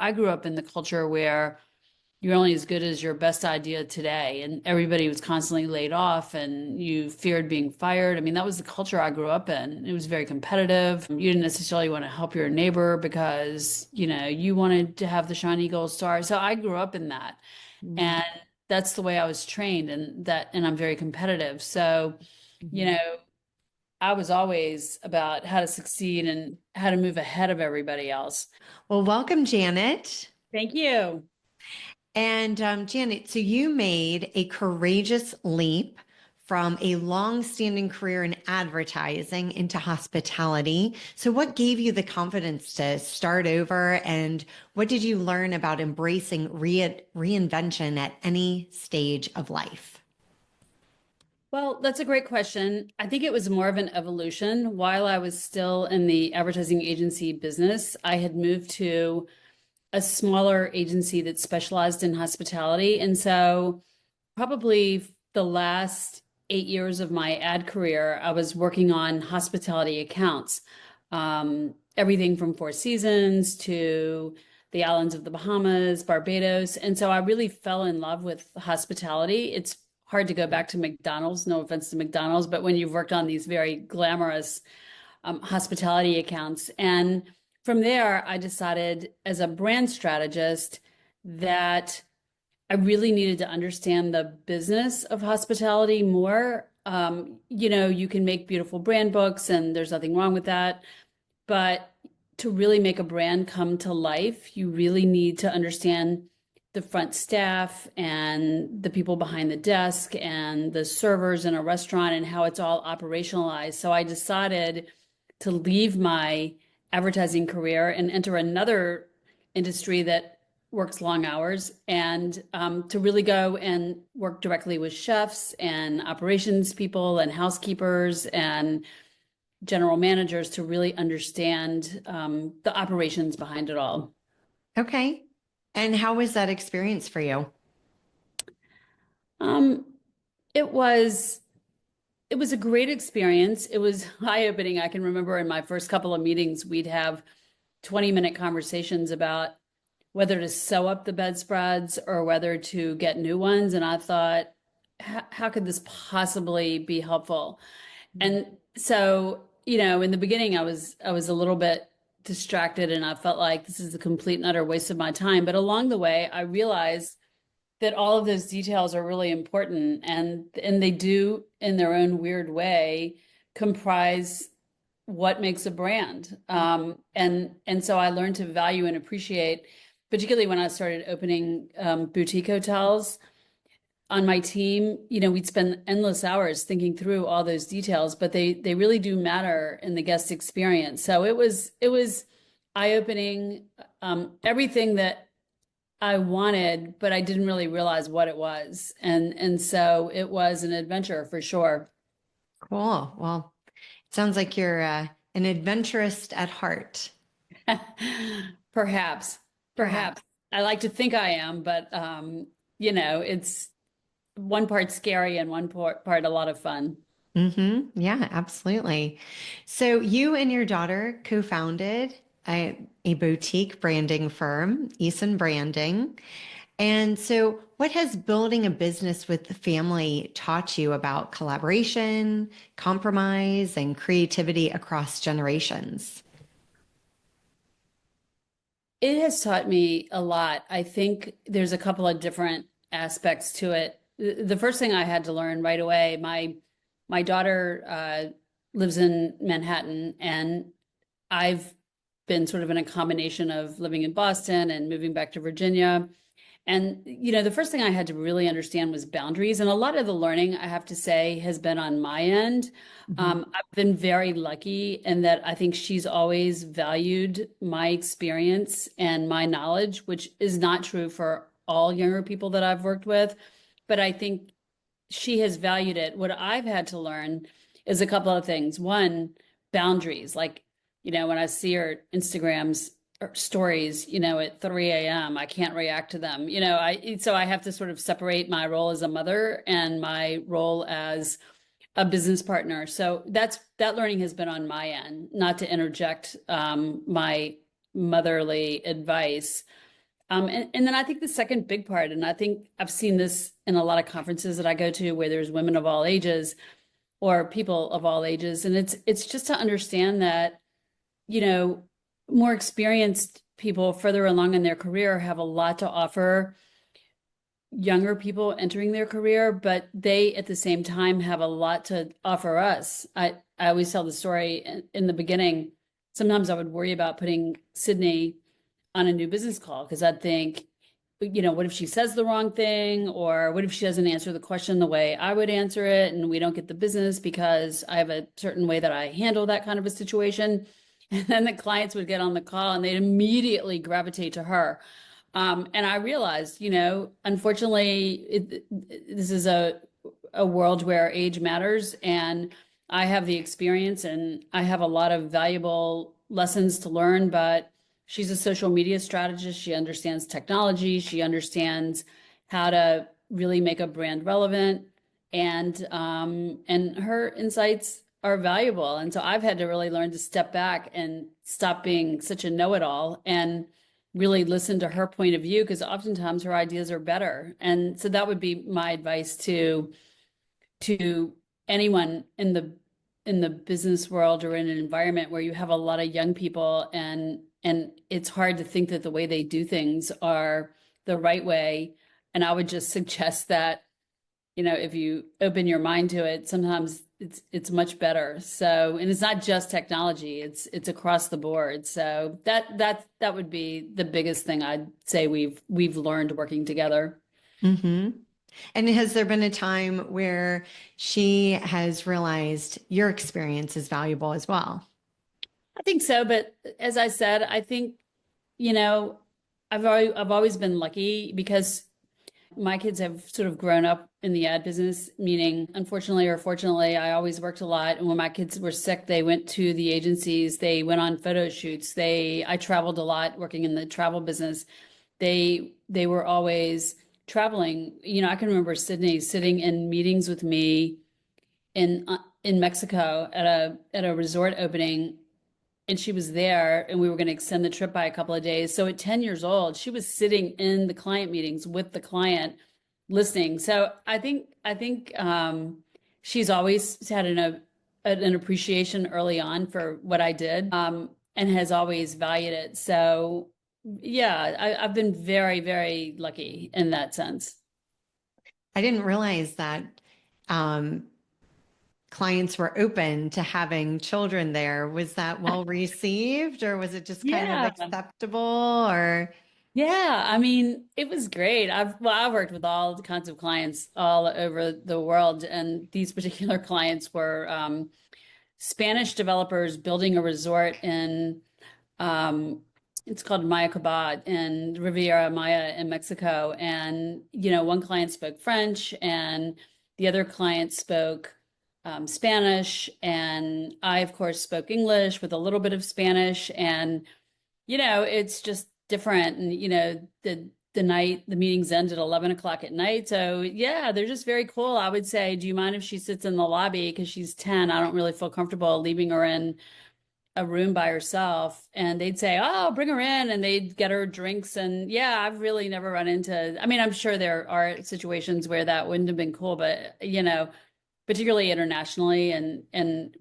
I grew up in the culture where you're only as good as your best idea today, and everybody was constantly laid off and you feared being fired. I mean, that was the culture I grew up in. It was very competitive. You didn't necessarily want to help your neighbor because, you wanted to have the shiny gold star. So I grew up in that. Mhm. And that's the way I was trained, and I'm very competitive. So, you Mhm. know, I was always about how to succeed and how to move ahead of everybody else. Well, welcome, Janet. Thank you. And Janet, so you made a courageous leap from a long-standing career in advertising into hospitality. So what gave you the confidence to start over, and what did you learn about embracing reinvention at any stage of life? Well, that's a great question. I think it was more of an evolution. While I was still in the advertising agency business, I had moved to a smaller agency that specialized in hospitality. And so, probably the last 8 years of my ad career, I was working on hospitality accounts. Everything from Four Seasons to the islands of the Bahamas, Barbados. And so I really fell in love with hospitality. It's hard to go back to McDonald's, no offense to McDonald's, but when you've worked on these very glamorous hospitality accounts. And from there, I decided as a brand strategist that I really needed to understand the business of hospitality more. You can make beautiful brand books, and there's nothing wrong with that. But to really make a brand come to life, you really need to understand the front staff and the people behind the desk and the servers in a restaurant and how it's all operationalized. So I decided to leave my advertising career and enter another industry that works long hours, and to really go and work directly with chefs and operations people and housekeepers and general managers to really understand the operations behind it all. Okay. And how was that experience for you? Um, it was it was a great experience. It was eye-opening. I can remember in my first couple of meetings, we'd have 20-minute conversations about whether to sew up the bedspreads or whether to get new ones. And I thought, how could this possibly be helpful? And so, in the beginning, I was a little bit distracted and I felt like this is a complete and utter waste of my time. But along the way, I realized that all of those details are really important, and they do in their own weird way comprise what makes a brand. And so I learned to value and appreciate, particularly when I started opening boutique hotels on my team. We'd spend endless hours thinking through all those details, but they really do matter in the guest experience. So it was eye-opening, everything that I wanted, but I didn't really realize what it was. And so it was an adventure for sure. Cool. Well, it sounds like you're an adventurist at heart. Perhaps, Perhaps. perhaps. I like to think I am, but it's one part scary and one part a lot of fun. Yeah, absolutely. So you and your daughter co-founded a boutique branding firm, Eason Branding. And so what has building a business with the family taught you about collaboration, compromise, and creativity across generations? It has taught me a lot. I think there's a couple of different aspects to it. The first thing I had to learn right away, my daughter lives in Manhattan, and I've been sort of in a combination of living in Boston and moving back to Virginia. And, the first thing I had to really understand was boundaries. And a lot of the learning, I have to say, has been on my end. Mhm. I've been very lucky in that I think she's always valued my experience and my knowledge, which is not true for all younger people that I've worked with. But I think she has valued it. What I've had to learn is a couple of things. One, boundaries. Like, when I see her Instagrams or stories, at 3 a.m., I can't react to them. So I have to sort of separate my role as a mother and my role as a business partner. So that learning has been on my end, not to interject my motherly advice. And then I think the second big part, and I think I've seen this in a lot of conferences that I go to where there's women of all ages or people of all ages, and it's just to understand that, you know, more experienced people further along in their career have a lot to offer younger people entering their career, but they at the same time have a lot to offer us. I always tell the story in the beginning. Sometimes I would worry about putting Sydney on a new business call because I'd think, what if she says the wrong thing? Or what if she doesn't answer the question the way I would answer it and we don't get the business because I have a certain way that I handle that kind of a situation? And then the clients would get on the call and they'd immediately gravitate to her. And I realized, unfortunately, this is a world where age matters, and I have the experience and I have a lot of valuable lessons to learn, but she's a social media strategist. She understands technology. She understands how to really make a brand relevant, and her insights are valuable. And so I've had to really learn to step back and stop being such a know-it-all and really listen to her point of view because oftentimes her ideas are better. And so that would be my advice to anyone in the business world or in an environment where you have a lot of young people and it's hard to think that the way they do things are the right way. And I would just suggest that, if you open your mind to it, sometimes it's much better. So, and it's not just technology, it's across the board. So that would be the biggest thing I'd say we've learned working together. Hmm. And has there been a time where she has realized your experience is valuable as well? I think so, but as I said, I think, you know, I've always been lucky because my kids have sort of grown up in the ad business, meaning unfortunately or fortunately, I always worked a lot. And when my kids were sick, they went to the agencies, they went on photo shoots. I traveled a lot working in the travel business. They were always traveling. I can remember Sydney sitting in meetings with me in Mexico at a resort opening, and she was there and we were going to extend the trip by a couple of days. So at 10 years old, she was sitting in the client meetings with the client listening. So I think she's always had an appreciation early on for what I did, and has always valued it. So yeah, I've been very, very lucky in that sense. I didn't realize that um, clients were open to having children there. Was that well received, or was it just kind of Yeah. acceptable? Or Yeah, I mean, it was great. I've worked with all kinds of clients all over the world, and these particular clients were Spanish developers building a resort in um, it's called Mayacabat in Riviera Maya in Mexico. And one client spoke French, and the other client spoke Spanish, and I, of course, spoke English with a little bit of Spanish, and it's just different. And, the meetings end at 11 o'clock at night. So yeah, they're just very cool. I would say, do you mind if she sits in the lobby? Because she's 10. I don't really feel comfortable leaving her in a room by herself. And they'd say, oh, bring her in. And they'd get her drinks. And yeah, I've really never run into, I mean, I'm sure there are situations where that wouldn't have been cool, but particularly internationally and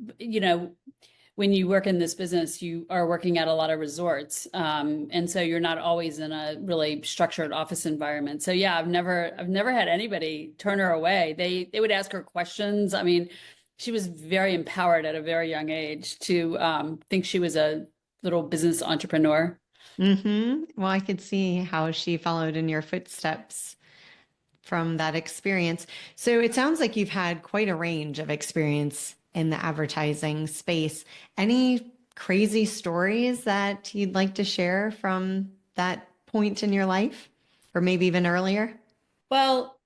when you work in this business, you are working at a lot of resorts. And so you're not always in a really structured office environment. So yeah, I've never had anybody turn her away. They would ask her questions. I mean, she was very empowered at a very young age to think she was a little business entrepreneur. well, I could see how she followed in your footsteps from that experience. So it sounds like you've had quite a range of experience in the advertising space. Any crazy stories that you'd like to share from that point in your life, or maybe even earlier? Well,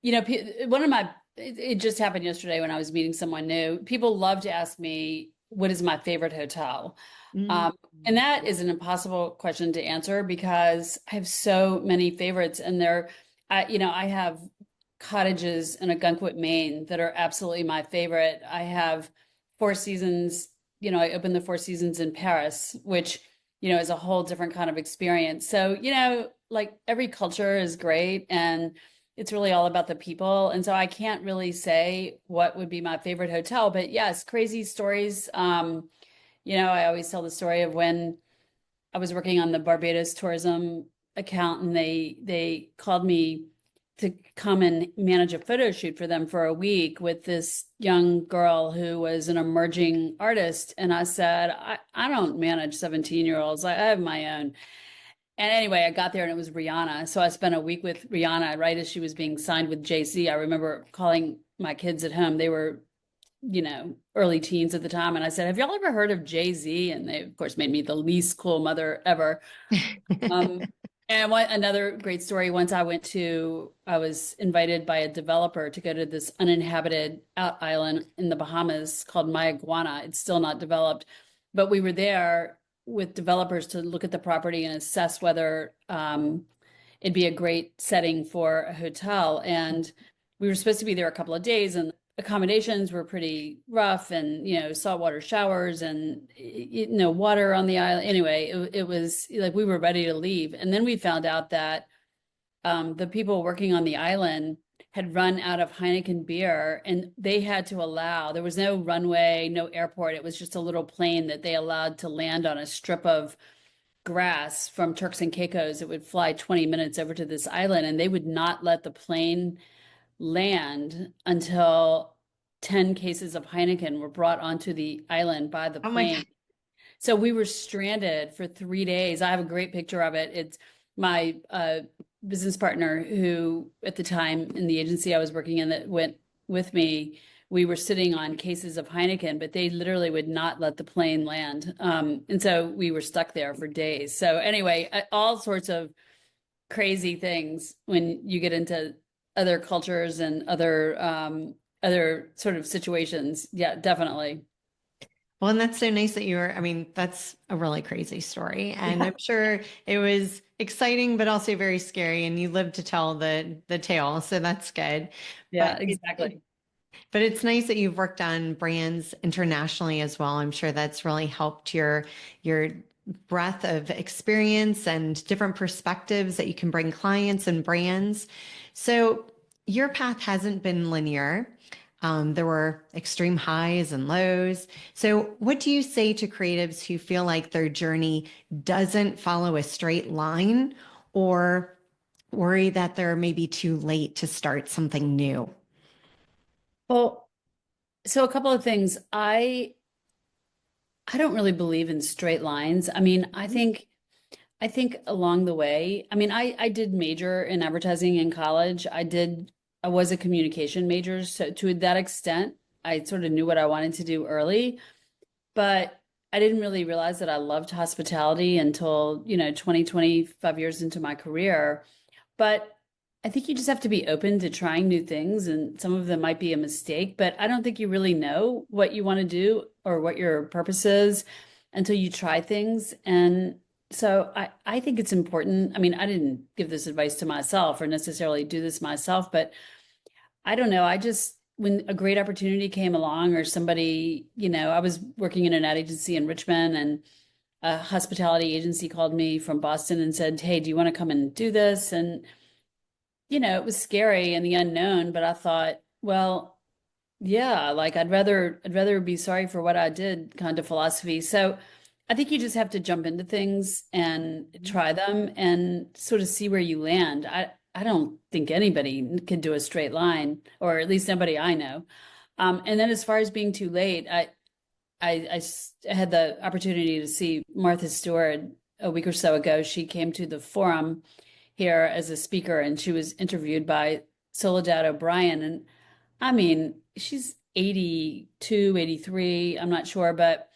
one of my, it just happened yesterday when I was meeting someone new. People love to ask me, what is my favorite hotel? Mm. Um, and that is an impossible question to answer because I have so many favorites, and I have cottages in Agunquit, Maine that are absolutely my favorite. I have Four Seasons, I opened the Four Seasons in Paris, which, is a whole different kind of experience. So, like every culture is great and it's really all about the people. And so I can't really say what would be my favorite hotel, but yes, crazy stories. I always tell the story of when I was working on the Barbados tourism account and they called me to come and manage a photo shoot for them for a week with this young girl who was an emerging artist. And I said, I don't manage 17-year-olds. I have my own. And anyway, I got there and it was Rihanna. So I spent a week with Rihanna right as she was being signed with Jay-Z. I remember calling my kids at home. They were, early teens at the time. And I said, have y'all ever heard of Jay-Z? And they, of course, made me the least cool mother ever. Um, and another great story, I was invited by a developer to go to this uninhabited out island in the Bahamas called Mayaguana. It's still not developed, but we were there with developers to look at the property and assess whether it'd be a great setting for a hotel. And we were supposed to be there a couple of days, and accommodations were pretty rough, and saltwater showers and water on the island. Anyway, it was like we were ready to leave, and then we found out that the people working on the island had run out of Heineken beer, and they had to allow, there was no runway, no airport. It was just a little plane that they allowed to land on a strip of grass from Turks and Caicos. It would fly 20 minutes over to this island, and they would not let the plane land until 10 cases of Heineken were brought onto the island by the Oh my God. plane. So we were stranded for 3 days. I have a great picture of it. It's my business partner who, at the time in the agency I was working in, that went with me. We were sitting on cases of Heineken, but they literally would not let the plane land. And so we were stuck there for days. So anyway, all sorts of crazy things when you get into other cultures and other sort of situations. Yeah, definitely. Well, and that's so nice that I mean, that's a really crazy story. And Yeah. I'm sure it was exciting, but also very scary. And you lived to tell the tale. So that's good. Yeah, But exactly. but it's nice that you've worked on brands internationally as well. I'm sure that's really helped your breadth of experience and different perspectives that you can bring clients and brands. So your path hasn't been linear. There were extreme highs and lows. So, what do you say to creatives who feel like their journey doesn't follow a straight line or worry that they're maybe too late to start something new? Well, so a couple of things. I don't really believe in straight lines. I mean, I think along the way, I mean, I did major in advertising in college. I was a communication major, so to that extent, I sort of knew what I wanted to do early, but I didn't really realize that I loved hospitality until, 20, 25 years into my career. But I think you just have to be open to trying new things, and some of them might be a mistake, but I don't think you really know what you want to do or what your purpose is until you try things. And so I think it's important. I mean, I didn't give this advice to myself or necessarily do this myself, but I don't know. When a great opportunity came along, or somebody, I was working in an ad agency in Richmond, and a hospitality agency called me from Boston and said, hey, do you want to come and do this? And it was scary and the unknown, but I thought, well, yeah, like I'd rather be sorry for what I did kind of philosophy. So I think you just have to jump into things and try them and sort of see where you land. I don't think anybody can do a straight line, or at least nobody I know. And then as far as being too late, I had the opportunity to see Martha Stewart a week or so ago. She came to the forum here as a speaker, and she was interviewed by Soledad O'Brien. And I mean, she's 82, 83, I'm not sure, but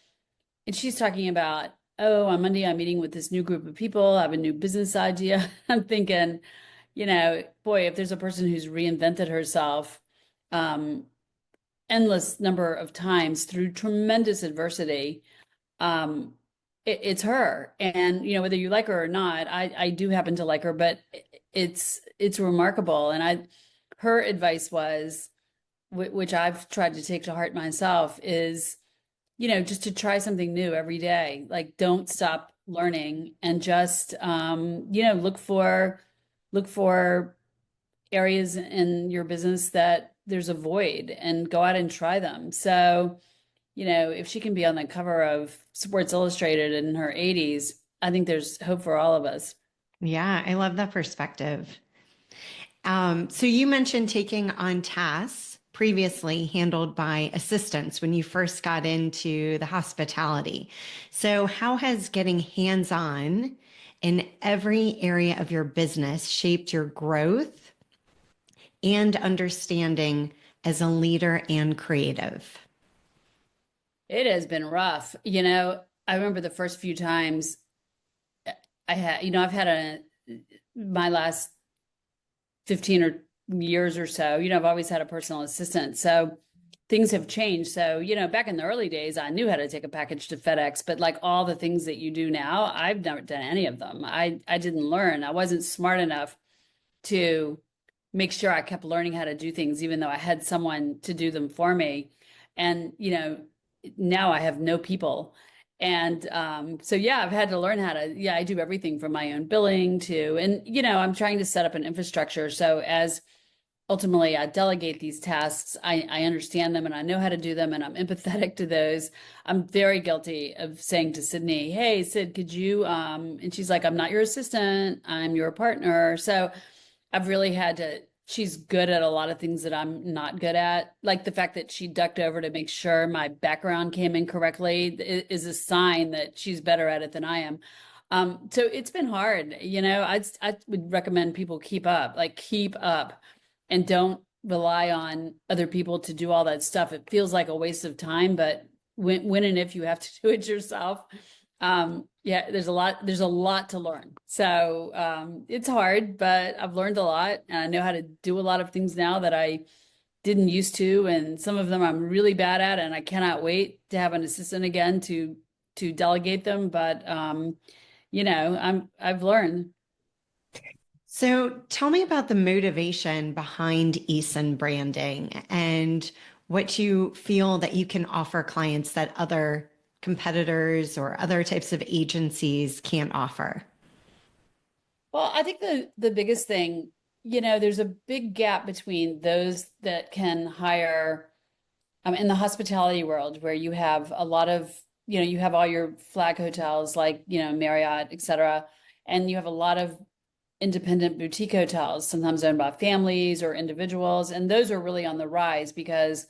and she's talking about, oh, on Monday I'm meeting with this new group of people. I have a new business idea. I'm thinking, boy, if there's a person who's reinvented herself um, endless number of times through tremendous adversity, um, it's her. And whether you like her or not, I do happen to like her, but it's remarkable. And her advice was, which I've tried to take to heart myself, is just to try something new every day. Like, don't stop learning and just look for areas in your business that there's a void and go out and try them. So, if she can be on the cover of Sports Illustrated in her 80s, I think there's hope for all of us. Yeah, I love that perspective. So you mentioned taking on tasks previously handled by assistants when you first got into the hospitality. So how has getting hands-on in every area of your business shaped your growth and understanding as a leader and creative? It has been rough. I remember the first few times I've had my last 15 or years or so, I've always had a personal assistant. So things have changed. So, back in the early days, I knew how to take a package to FedEx, but like all the things that you do now, I've never done any of them. I didn't learn. I wasn't smart enough to make sure I kept learning how to do things, even though I had someone to do them for me. And, now I have no people. And so, yeah, I've had to learn how to, yeah, I do everything from my own billing to, and, I'm trying to set up an infrastructure. So as ultimately I delegate these tasks, I understand them and I know how to do them and I'm empathetic to those. I'm very guilty of saying to Sydney, hey, Sid, could you, and she's like, I'm not your assistant, I'm your partner. So I've really had to, she's good at a lot of things that I'm not good at. Like the fact that she ducked over to make sure my background came in correctly is a sign that she's better at it than I am. So it's been hard, I would recommend people keep up and don't rely on other people to do all that stuff. It feels like a waste of time, but when and if you have to do it yourself, yeah, there's a lot to learn. So it's hard, but I've learned a lot and I know how to do a lot of things now that I didn't used to, and some of them I'm really bad at, and I cannot wait to have an assistant again to delegate them. But I've learned. So tell me about the motivation behind Eason branding and what you feel that you can offer clients that other competitors or other types of agencies can't offer. Well, I think the biggest thing, there's a big gap between those that can hire in the hospitality world where you have a lot of, you have all your flag hotels like, Marriott, et cetera, and you have a lot of independent boutique hotels, sometimes owned by families or individuals, and those are really on the rise because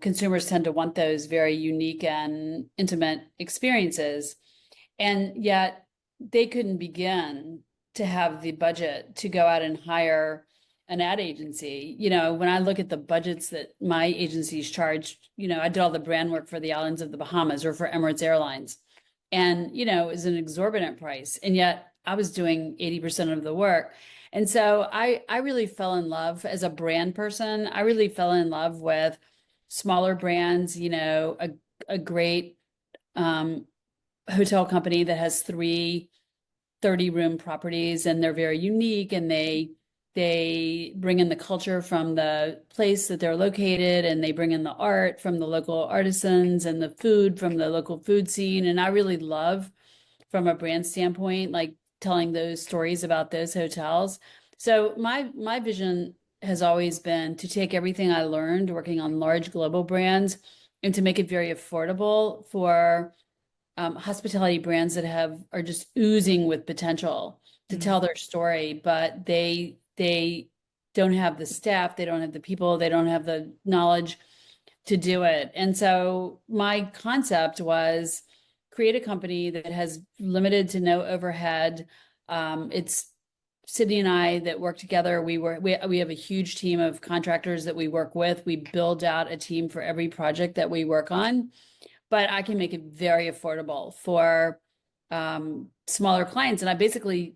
consumers tend to want those very unique and intimate experiences. And yet they couldn't begin to have the budget to go out and hire an ad agency. When I look at the budgets that my agencies charge, I did all the brand work for the islands of the Bahamas or for Emirates Airlines. And, it was an exorbitant price. And yet I was doing 80% of the work. And so I really fell in love as a brand person. I really fell in love with smaller brands, a great um, hotel company that has three 30-room properties and they're very unique and they bring in the culture from the place that they're located and they bring in the art from the local artisans and the food from the local food scene. And I really love from a brand standpoint, like telling those stories about those hotels. So my vision has always been to take everything I learned working on large global brands and to make it very affordable for hospitality brands that are just oozing with potential to tell their story, but they don't have the staff, they don't have the people, they don't have the knowledge to do it. And so my concept was create a company that has limited to no overhead. It's Sydney and I that work together. We have a huge team of contractors that we work with. We build out a team for every project that we work on, but I can make it very affordable for smaller clients. And I basically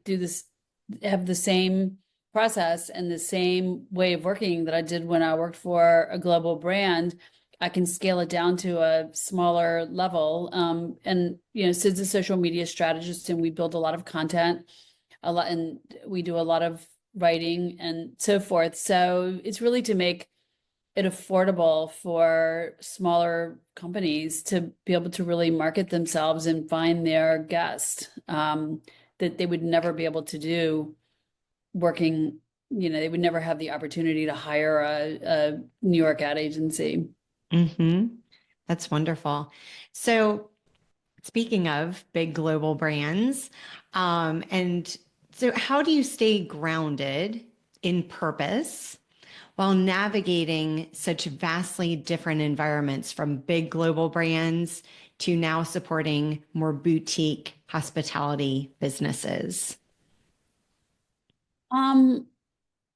have the same process and the same way of working that I did when I worked for a global brand. I can scale it down to a smaller level. And, Sid's a social media strategist and we build a lot of content, and we do a lot of writing and so forth. So it's really to make it affordable for smaller companies to be able to really market themselves and find their guest, that they would never be able to do working, they would never have the opportunity to hire a New York ad agency. Hmm. That's wonderful. So, speaking of big global brands, and so how do you stay grounded in purpose while navigating such vastly different environments from big global brands to now supporting more boutique hospitality businesses? Um,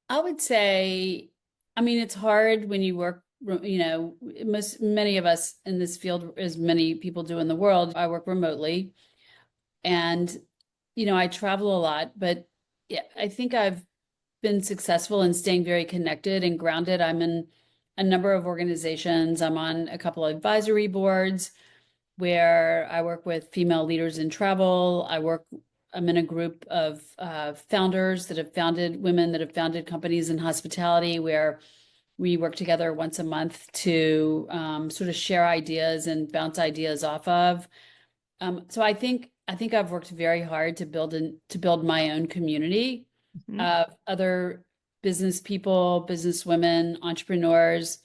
I would say, I mean, it's hard when you work, many of us in this field, as many people do in the world, I work remotely and, I travel a lot, but yeah, I think I've been successful in staying very connected and grounded. I'm in a number of organizations. I'm on a couple of advisory boards where I work with female leaders in travel. I'm in a group of founders that have founded women that have founded companies in hospitality where we work together once a month to sort of share ideas and bounce ideas off of. So I think I've worked very hard to build my own community Mhm. of other business people, business women, entrepreneurs,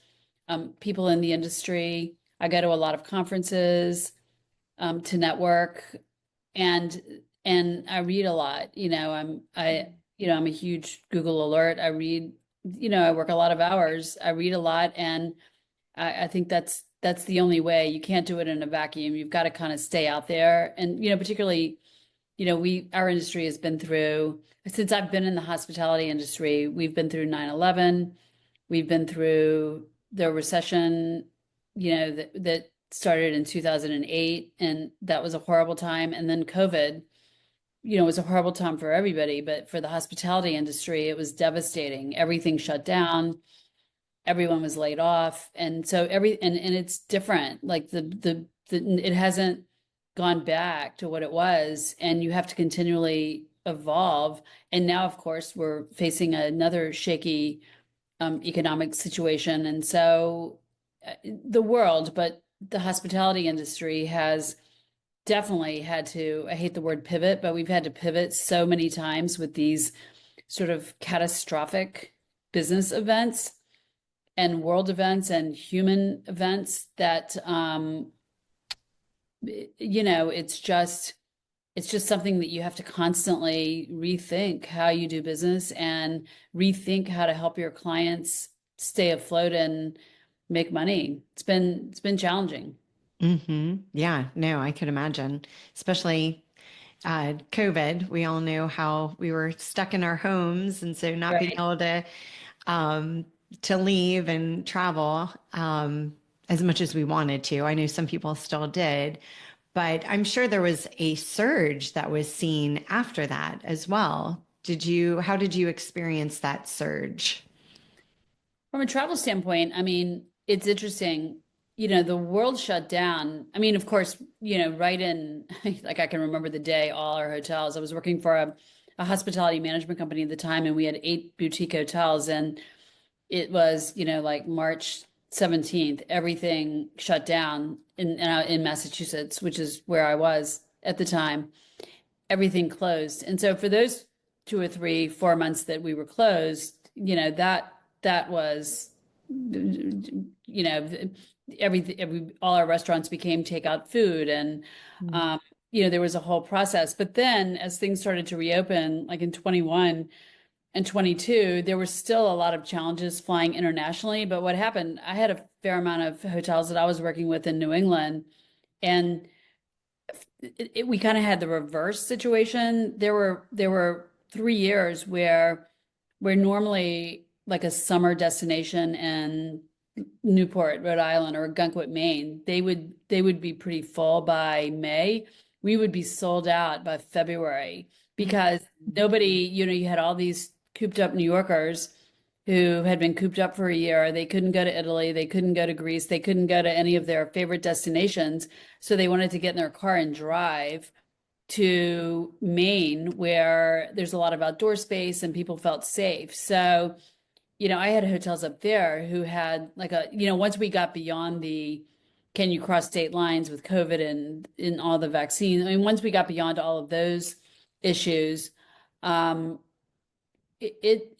people in the industry. I go to a lot of conferences to network, and I read a lot. I'm a huge Google alert. I read, I work a lot of hours. I read a lot, and I think that's the only way. You can't do it in a vacuum. You've got to kind of stay out there. And, particularly, our industry has been through, since I've been in the hospitality industry, we've been through 9/11. We've been through the recession, that started in 2008, and that was a horrible time. And then COVID, was a horrible time for everybody, but for the hospitality industry, it was devastating. Everything shut down, everyone was laid off, and so and it's different. Like it hasn't gone back to what it was, and you have to continually evolve. And now, of course, we're facing another shaky economic situation, and so the world, but the hospitality industry has definitely had to, I hate the word pivot, but we've had to pivot so many times with these sort of catastrophic business events and world events and human events that it's just something that you have to constantly rethink how you do business and rethink how to help your clients stay afloat and make money. It's been challenging. Yeah, no, I could imagine, especially COVID. We all knew how we were stuck in our homes, and so not being Right. able um, to leave and travel as much as we wanted to. I know some people still did, but I'm sure there was a surge that was seen after that as well. How did you experience that surge? From a travel standpoint, I mean, it's interesting. The world shut down. I mean, of course, right in, like I can remember the day, all our hotels. I was working for a hospitality management company at the time, and we had 8 boutique hotels, and it was, like March 17th, everything shut down in Massachusetts, which is where I was at the time. Everything closed. And so for those 2 or 3, 4 months that we were closed, that was, all our restaurants became takeout food, and Mm. um, there was a whole process. But then as things started to reopen, like in 21 and 22, there were still a lot of challenges flying internationally. But what happened, I had a fair amount of hotels that I was working with in New England, and we kind of had the reverse situation. There were 3 years where normally like a summer destination in Newport, Rhode Island, or Gunkwit, Maine, they would be pretty full by May. We would be sold out by February because nobody, you had all these cooped up New Yorkers who had been cooped up for a year. They couldn't go to Italy, they couldn't go to Greece, they couldn't go to any of their favorite destinations. So they wanted to get in their car and drive to Maine, where there's a lot of outdoor space and people felt safe. So I had hotels up there who had like once we got beyond the can you cross state lines with COVID and in all the vaccines, I mean, once we got beyond all of those issues, um, it,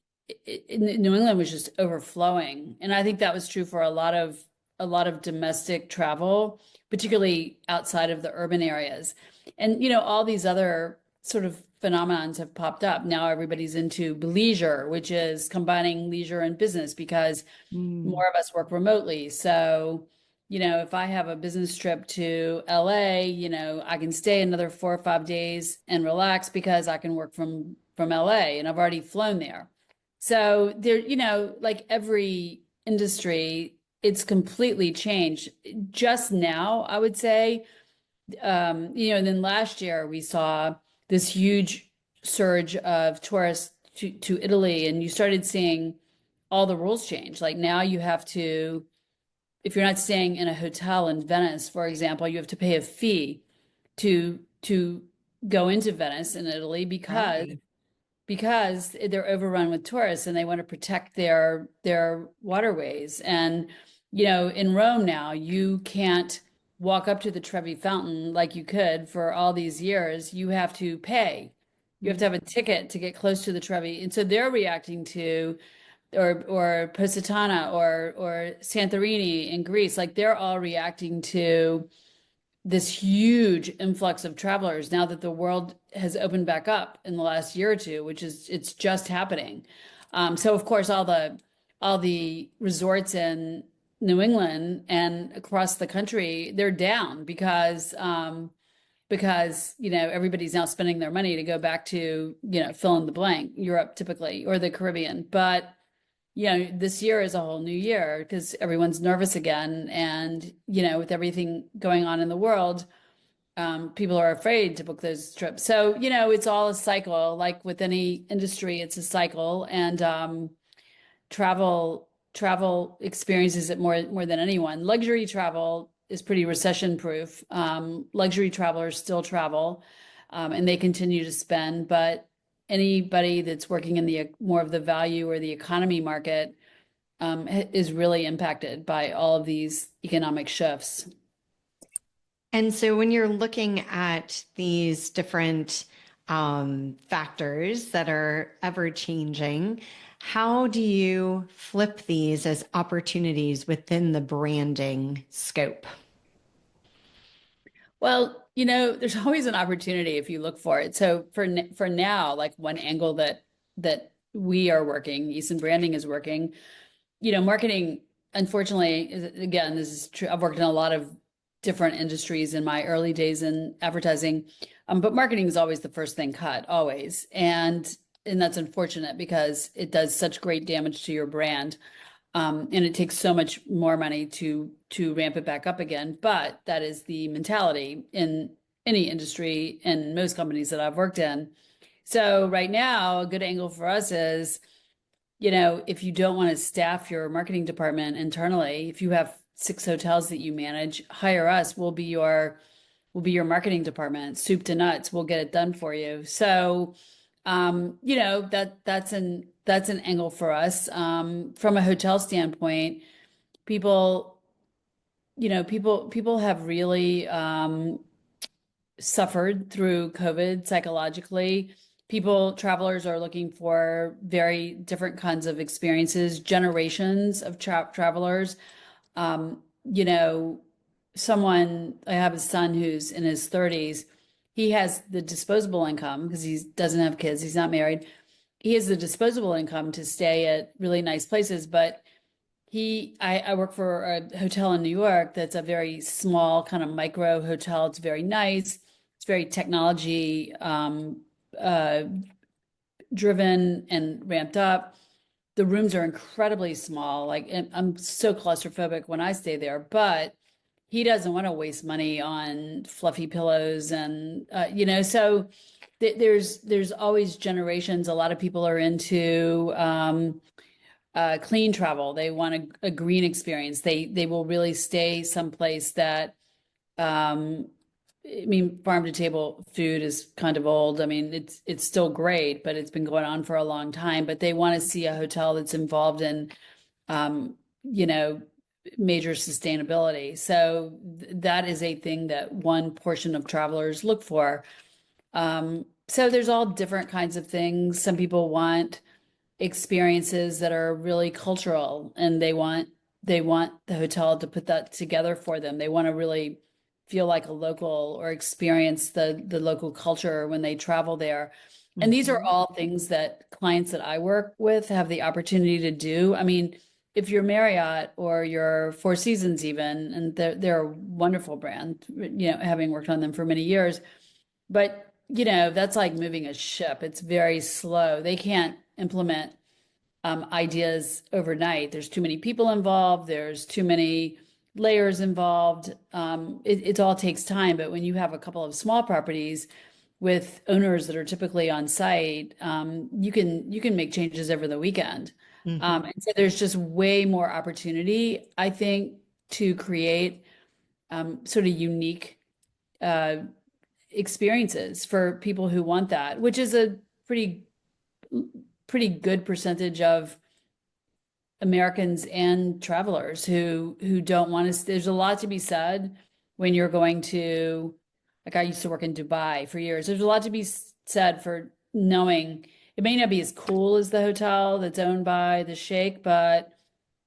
it, New England was just overflowing. And I think that was true for a lot of domestic travel, particularly outside of the urban areas. And all these other sort of phenomenons have popped up. Now everybody's into leisure, which is combining leisure and business because Mm, more of us work remotely. So, if I have a business trip to LA, I can stay another 4 or 5 days and relax because I can work from LA and I've already flown there. So there, like every industry, it's completely changed. Just now, I would say, and then last year we saw this huge surge of tourists to Italy, and you started seeing all the rules change. Like now you have to, if you're not staying in a hotel in Venice, for example, you have to pay a fee to go into Venice in Italy right. because they're overrun with tourists and they want to protect their waterways. And in Rome now, you can't walk up to the Trevi Fountain like you could for all these years. You have to pay. You have to have a ticket to get close to the Trevi. And so they're reacting to or Positano or Santorini in Greece, like they're all reacting to this huge influx of travelers now that the world has opened back up in the last year or two, which is it's just happening. So of course all the resorts in New England and across the country, they're down because everybody's now spending their money to go back to fill in the blank, Europe typically, or the Caribbean. But this year is a whole new year because everyone's nervous again. And, with everything going on in the world, people are afraid to book those trips. So, it's all a cycle. Like with any industry, it's a cycle. And travel experiences it more than anyone. Luxury travel is pretty recession proof. Luxury travelers still travel, and they continue to spend, but anybody that's working in the more of the value or the economy market is really impacted by all of these economic shifts. And so when you're looking at these different factors that are ever changing, how do you flip these as opportunities within the branding scope? Well, there's always an opportunity if you look for it. So for now, like one angle that we are working, Eason Branding is working. Marketing, unfortunately, again, this is true. I've worked in a lot of different industries in my early days in advertising, but marketing is always the first thing cut, always, and that's unfortunate because it does such great damage to your brand. And it takes so much more money to ramp it back up again. But that is the mentality in any industry and most companies that I've worked in. So right now, a good angle for us is, if you don't want to staff your marketing department internally, if you have 6 hotels that you manage, hire us. We'll be your marketing department, soup to nuts. We'll get it done for you. So that's an angle for us. From a hotel standpoint, people, people have really suffered through COVID psychologically. Travelers are looking for very different kinds of experiences, generations of travelers. Um, you know, I have a son who's in his 30s. He has the disposable income because he doesn't have kids, he's not married. He has the disposable income to stay at really nice places, but I work for a hotel in New York that's a very small kind of micro hotel. It's very nice. It's very technology uh, driven and ramped up. The rooms are incredibly small. Like I'm so claustrophobic when I stay there, but he doesn't want to waste money on fluffy pillows and so there's always generations. A lot of people are into clean travel. They want a green experience. They will really stay someplace that um, I mean, farm to table food is kind of old. I mean, it's still great, but it's been going on for a long time. But they want to see a hotel that's involved in, you know, major sustainability. So that is a thing that one portion of travelers look for. So there's all different kinds of things. Some people want experiences that are really cultural, and they want the hotel to put that together for them. They want to really feel like a local or experience the local culture when they travel there. And these are Mhm. all things that clients that I work with have the opportunity to do. I mean, if you're Marriott or you're Four Seasons even, and they're a wonderful brand, having worked on them for many years, but that's like moving a ship. It's very slow. They can't implement ideas overnight. There's too many people involved. There's too many layers involved. It all takes time. But when you have a couple of small properties with owners that are typically on site, you can make changes over the weekend. Mhm. And so there's just way more opportunity, I think, to create sort of unique uh, experiences for people who want that, which is a pretty pretty good percentage of Americans and travelers who don't want to. There's a lot to be said when you're going to, like I used to work in Dubai for years. There's a lot to be said for knowing it may not be as cool as the hotel that's owned by the sheikh, but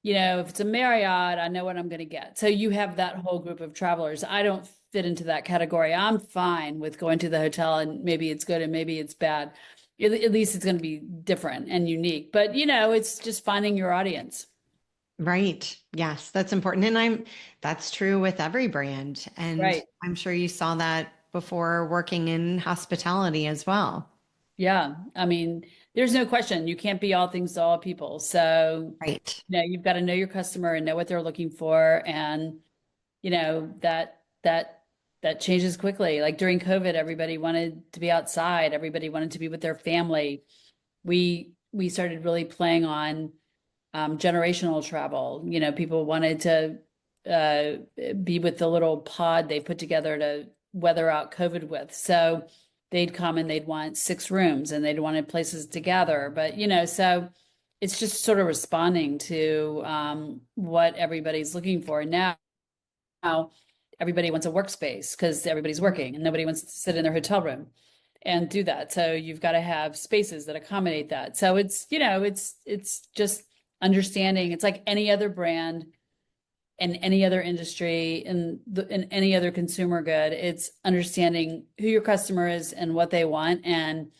if it's a Marriott, I know what I'm going to get. So you have that whole group of travelers. I don't fit into that category. I'm fine with going to the hotel and maybe it's good and maybe it's bad. At least it's going to be different and unique. But it's just finding your audience. Right. Yes, that's important. And that's true with every brand. And Right. I'm sure you saw that before working in hospitality as well. Yeah. I mean, there's no question. You can't be all things to all people. So, Right. you've got to know your customer and know what they're looking for. And, that changes quickly. Like during COVID, everybody wanted to be outside. Everybody wanted to be with their family. We started really playing on generational travel. People wanted to be with the little pod they put together to weather out COVID with. So they'd come and they'd want 6 rooms and they'd wanted places to gather. But, so it's just sort of responding to what everybody's looking for. Now, everybody wants a workspace because everybody's working and nobody wants to sit in their hotel room and do that. So you've got to have spaces that accommodate that. So it's just understanding. It's like any other brand and any other industry in any other consumer good. It's understanding who your customer is and what they want and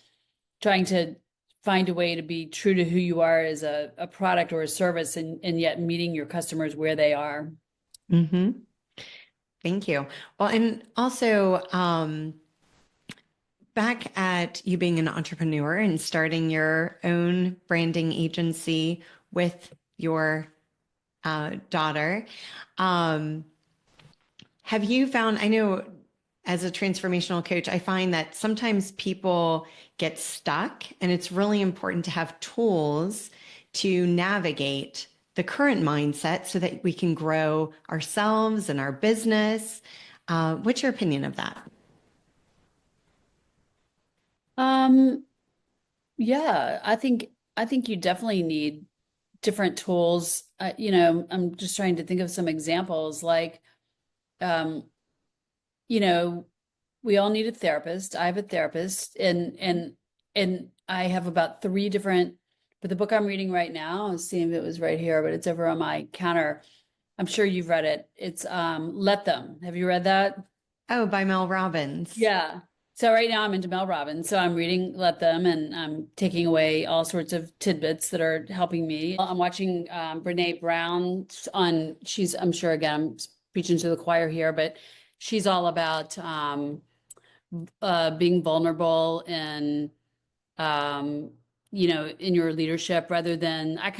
trying to find a way to be true to who you are as a product or a service and yet meeting your customers where they are. Hmm. Thank you. Well, and also, back at you being an entrepreneur and starting your own branding agency with your daughter, um, have you found, I know as a transformational coach, I find that sometimes people get stuck, and it's really important to have tools to navigate the current mindset so that we can grow ourselves and our business. What's your opinion of that? Um, yeah, I think you definitely need different tools. I'm just trying to think of some examples. Like, um, you know, we all need a therapist. I have a therapist, and I have about three different. But the book I'm reading right now, I'm seeing if it was right here, but it's over on my counter. I'm sure you've read it. It's Let Them. Have you read that? Oh, by Mel Robbins. Yeah. So right now I'm into Mel Robbins. So I'm reading Let Them and I'm taking away all sorts of tidbits that are helping me. I'm watching Brene Brown on, I'm sure again, I'm preaching to the choir here, but she's all about being vulnerable and, um, in your leadership rather than, I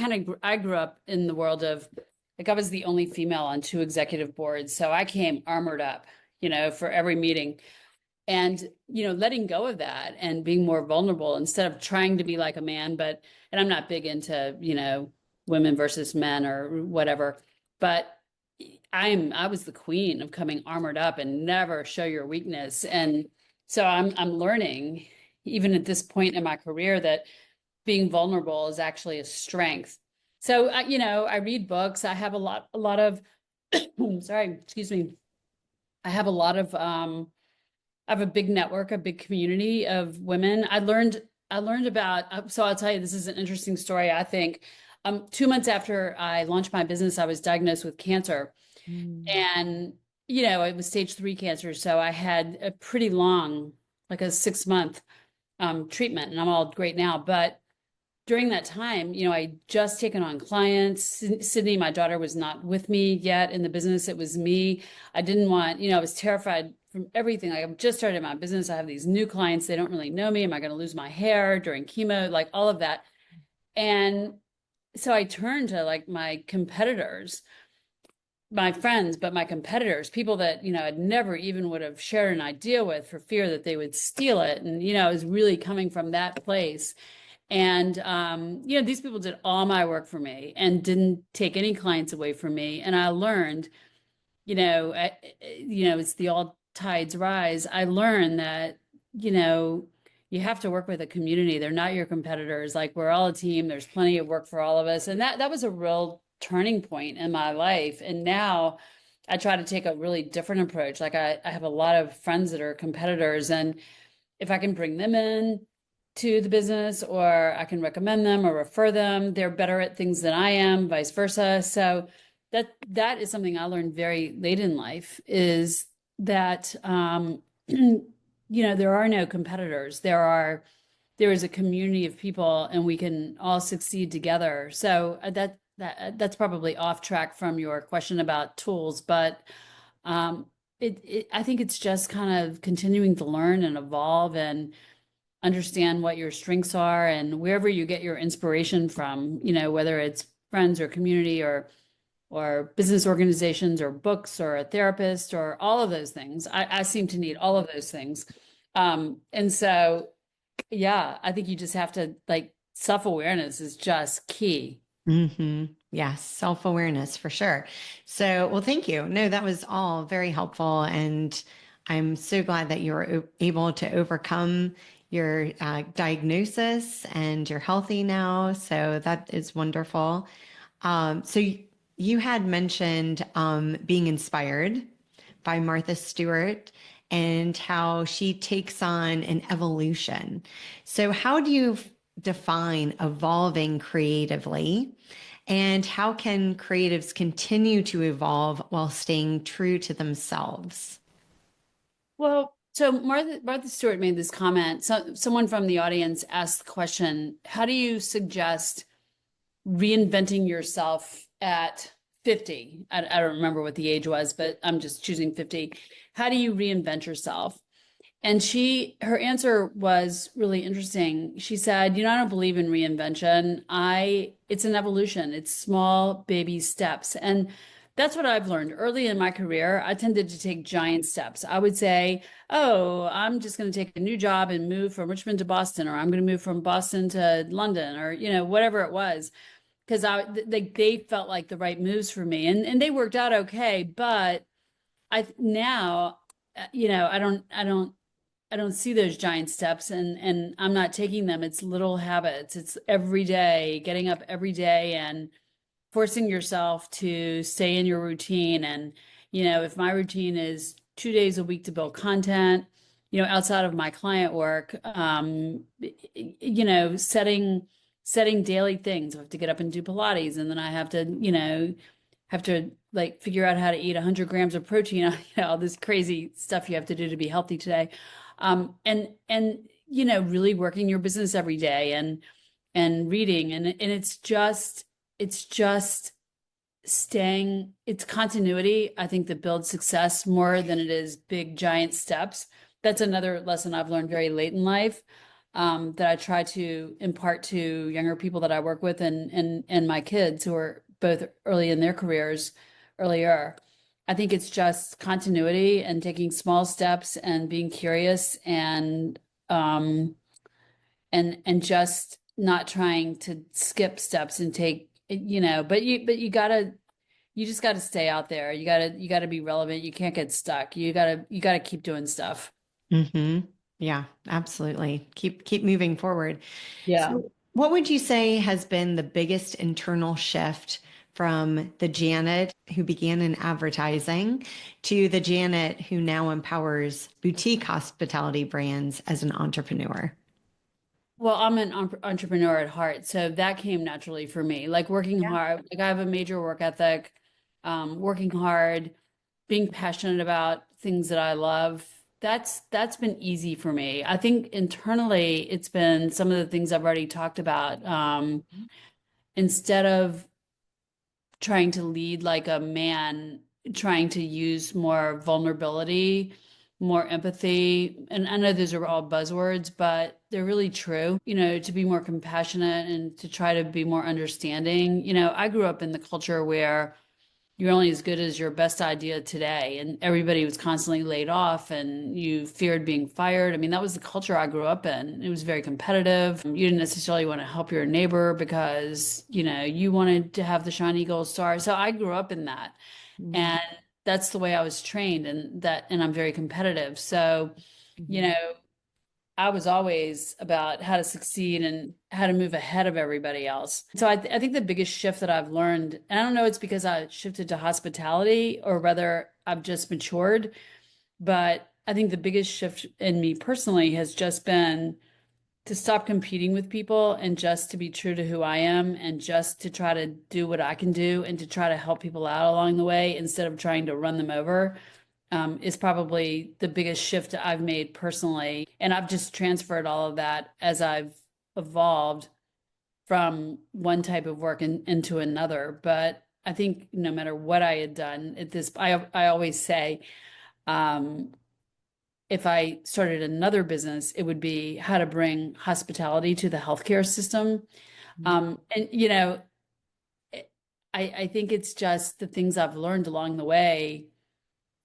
grew up in the world of, like I was the only female on 2 executive boards. So I came armored up, for every meeting and letting go of that and being more vulnerable instead of trying to be like a man. But and I'm not big into women versus men or whatever, but I was the queen of coming armored up and never show your weakness. And so I'm learning, even at this point in my career, that being vulnerable is actually a strength. So I read books. I have a lot of sorry, excuse me. I have a lot of I have a big network, a big community of women. I learned about so I'll tell you, this is an interesting story, I think. 2 months after I launched my business, I was diagnosed with cancer. Mm. And, it was stage 3 cancer. So I had a pretty long, like a 6 month treatment, and I'm all great now. But during that time, I just taken on clients. Sydney, my daughter, was not with me yet in the business. It was me. I didn't want, I was terrified from everything. Like, I've just started my business. I have these new clients. They don't really know me. Am I going to lose my hair during chemo? Like all of that. And so I turned to like my competitors, my friends, but my competitors, people that, I'd never even would have shared an idea with for fear that they would steal it. And, it was really coming from that place. And these people did all my work for me and didn't take any clients away from me. And I learned, it's the all tides rise. I learned that, you know, you have to work with a community. They're not your competitors. Like, we're all a team. There's plenty of work for all of us. And that was a real turning point in my life. And now I try to take a really different approach. Like, I have a lot of friends that are competitors, and if I can bring them in to the business, or I can recommend them or refer them, they're better at things than I am, vice versa. So that is something I learned very late in life, is that there are no competitors. There is a community of people, and we can all succeed together. So that's probably off track from your question about tools, but I think it's just kind of continuing to learn and evolve and understand what your strengths are, and wherever you get your inspiration from, whether it's friends or community or business organizations or books or a therapist or all of those things. I seem to need all of those things. And so, yeah, I think you just have to, like, self-awareness is just key. Yes, self-awareness for sure. So, well, thank you. No, that was all very helpful. And I'm so glad that you were able to overcome your diagnosis and you're healthy now. So that is wonderful. You had mentioned being inspired by Martha Stewart and how she takes on an evolution. So, how do you define evolving creatively? And how can creatives continue to evolve while staying true to themselves? Well, so Martha Stewart made this comment. So someone from the audience asked the question, how do you suggest reinventing yourself at 50? I don't remember what the age was, but I'm just choosing 50. How do you reinvent yourself? And her answer was really interesting. She said, I don't believe in reinvention. It's an evolution. It's small baby steps. And that's what I've learned early in my career. I tended to take giant steps. I would say, oh, I'm just going to take a new job and move from Richmond to Boston, or I'm going to move from Boston to London, or, whatever it was, because they felt like the right moves for me, and they worked out okay. But I now, I don't see those giant steps, and I'm not taking them. It's little habits. It's every day, getting up every day and forcing yourself to stay in your routine. And, if my routine is 2 days a week to build content, outside of my client work, setting daily things. I have to get up and do Pilates, and then I have to like figure out how to eat 100 grams of protein, all this crazy stuff you have to do to be healthy today. And really working your business every day, and reading, and it's just it's continuity, I think, that builds success more than it is big giant steps. That's another lesson I've learned very late in life, that I try to impart to younger people that I work with, and my kids who are both early in their careers, earlier. I think it's just continuity and taking small steps and being curious, um and just not trying to skip steps and take, but you gotta you just got to stay out there. You got to be relevant. You can't get stuck. You got to keep doing stuff. Hmm. Yeah, absolutely. Keep moving forward. Yeah. So, what would you say has been the biggest internal shift from the Janet who began in advertising to the Janet who now empowers boutique hospitality brands as an entrepreneur? Well, I'm an entrepreneur at heart, so that came naturally for me. Like working Yeah. hard, like I have a major work ethic, working hard, being passionate about things that I love. That's been easy for me. I think internally it's been some of the things I've already talked about. Instead of trying to lead like a man, trying to use more vulnerability, more empathy. And I know those are all buzzwords, but they're really true, to be more compassionate and to try to be more understanding. I grew up in the culture where you're only as good as your best idea today, and everybody was constantly laid off and you feared being fired. I mean, that was the culture I grew up in. It was very competitive. You didn't necessarily want to help your neighbor because you wanted to have the shiny gold star. So I grew up in that, Mm-hmm. and that's the way I was trained, and I'm very competitive. So you know I was always about how to succeed and how to move ahead of everybody else. So I think the biggest shift that I've learned, and I don't know, it's because I shifted to hospitality or whether I've just matured, but I think the biggest shift in me personally has just been to stop competing with people and just to be true to who I am and just to try to do what I can do and to try to help people out along the way instead of trying to run them over, is probably the biggest shift I've made personally. And I've just transferred all of that as I've evolved from one type of work into another. But I think no matter what I had done at this, I always say, um, if I started another business, it would be how to bring hospitality to the healthcare system. And I think it's just the things I've learned along the way.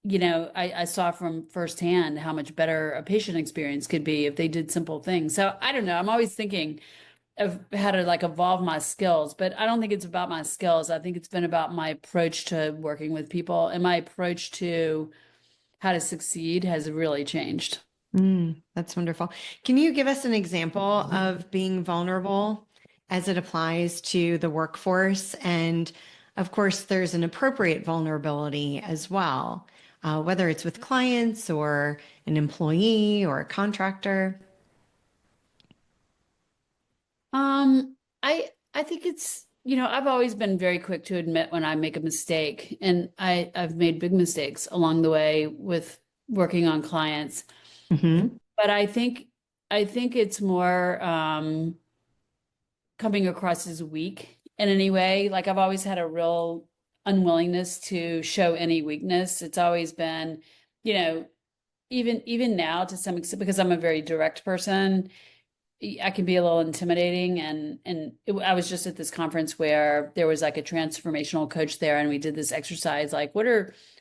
I saw from firsthand how much better a patient experience could be if they did simple things. So I don't know. I'm always thinking of how to like evolve my skills, but I don't think it's about my skills. I think it's been about my approach to working with people, and my approach to how to succeed has really changed. That's wonderful. Can you give us an example of being vulnerable as it applies to the workforce? And of course, there's an appropriate vulnerability as well, whether it's with clients or an employee or a contractor. I think it's, I've always been very quick to admit when I make a mistake, and I've made big mistakes along the way with working on clients. Hmm. But I think it's more coming across as weak in any way. Like I've always had a real unwillingness to show any weakness. It's always been, you know, even now to some extent because I'm a very direct person, I can be a little intimidating, I was just at this conference where there was like a transformational coach there, and we did this exercise like what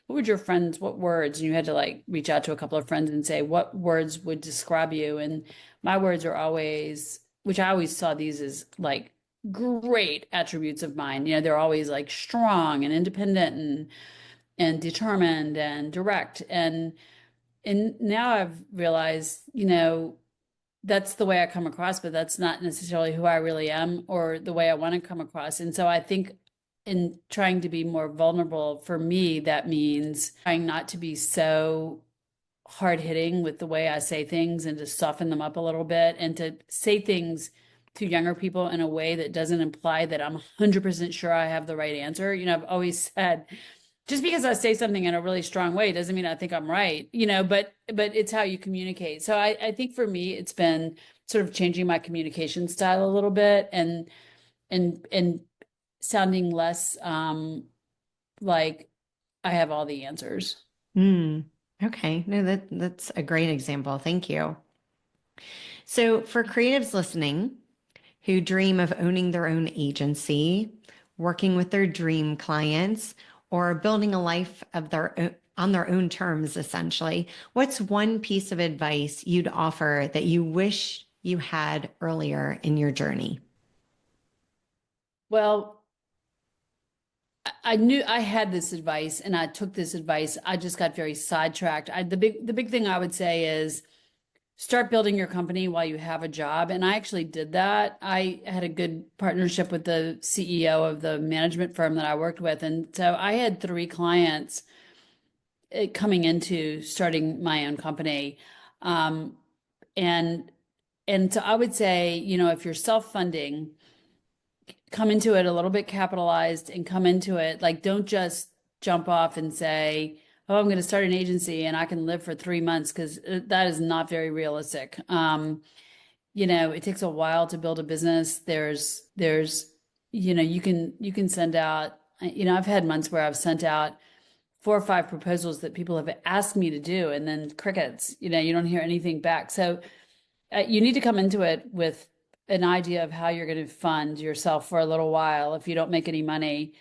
would your friends, what words, and you had to like reach out to a couple of friends and say what words would describe you, and my words are always, which I always saw these as like great attributes of mine. They're always like strong and independent and determined and direct, and now I've realized, that's the way I come across, but that's not necessarily who I really am or the way I want to come across. And so I think in trying to be more vulnerable, for me, that means trying not to be so hard hitting with the way I say things and to soften them up a little bit and to say things to younger people in a way that doesn't imply that I'm 100% sure I have the right answer. I've always said, just because I say something in a really strong way doesn't mean I think I'm right, but it's how you communicate. So I think for me, it's been sort of changing my communication style a little bit and sounding less like I have all the answers. Mm. Okay. No, that's a great example. Thank you. So for creatives listening who dream of owning their own agency, working with their dream clients, or building a life of their own, on their own terms, essentially, what's one piece of advice you'd offer that you wish you had earlier in your journey? Well, I knew I had this advice and I took this advice. I just got very sidetracked. The big thing I would say is start building your company while you have a job. And I actually did that. I had a good partnership with the CEO of the management firm that I worked with. And so I had three clients coming into starting my own company. Um, and and so I would say, if you're self-funding, come into it a little bit capitalized and come into it like don't just jump off and say, oh, I'm going to start an agency and I can live for 3 months because that is not very realistic. It takes a while to build a business. You can send out, I've had months where I've sent out 4 or 5 proposals that people have asked me to do, and then crickets, you don't hear anything back. So you need to come into it with an idea of how you're going to fund yourself for a little while if you don't make any money.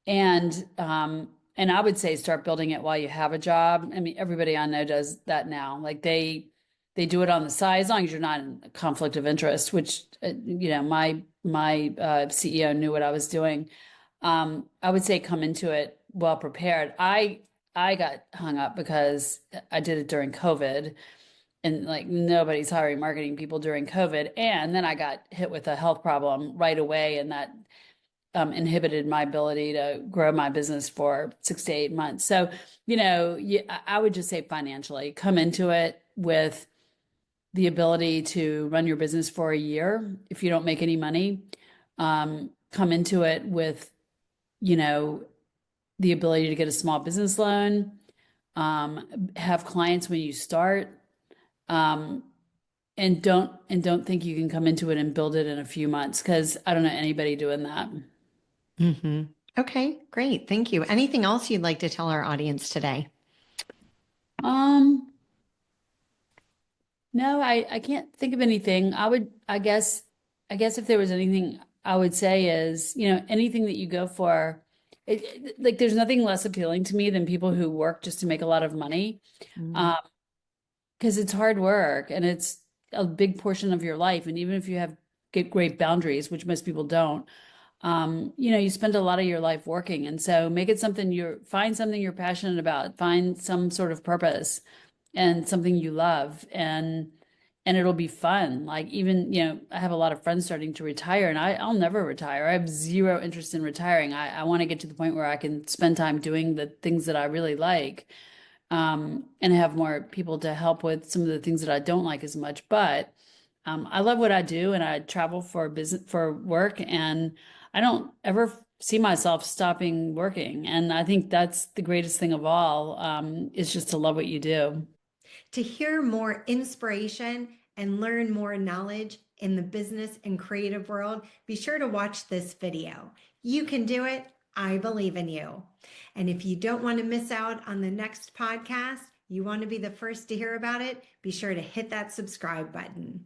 And I would say start building it while you have a job. I mean, everybody I know does that now. Like they do it on the side as long as you're not in a conflict of interest, which my CEO knew what I was doing. I would say come into it well prepared. I got hung up because I did it during COVID, and like nobody's hiring marketing people during COVID. And then I got hit with a health problem right away, and that inhibited my ability to grow my business for 6 to 8 months. So, I would just say financially, come into it with the ability to run your business for a year if you don't make any money. Come into it with, you know, the ability to get a small business loan, have clients when you start. Um, and don't think you can come into it and build it in a few months because I don't know anybody doing that. Hmm. Okay, great. Thank you. Anything else you'd like to tell our audience today? Um, no, I can't think of anything. I guess if there was anything I would say is, anything that you go for, like there's nothing less appealing to me than people who work just to make a lot of money. Mm. Um, because it's hard work and it's a big portion of your life. And even if you have get great boundaries, which most people don't, you spend a lot of your life working. And so make it find something you're passionate about, find some sort of purpose and something you love, and it'll be fun. Like even, I have a lot of friends starting to retire, and I'll never retire. I have zero interest in retiring. I want to get to the point where I can spend time doing the things that I really like, and have more people to help with some of the things that I don't like as much. But I love what I do, and I travel for business for work, and I don't ever see myself stopping working. And I think that's the greatest thing of all, is just to love what you do. To hear more inspiration and learn more knowledge in the business and creative world, be sure to watch this video. You can do it. I believe in you. And if you don't want to miss out on the next podcast, you want to be the first to hear about it, be sure to hit that subscribe button.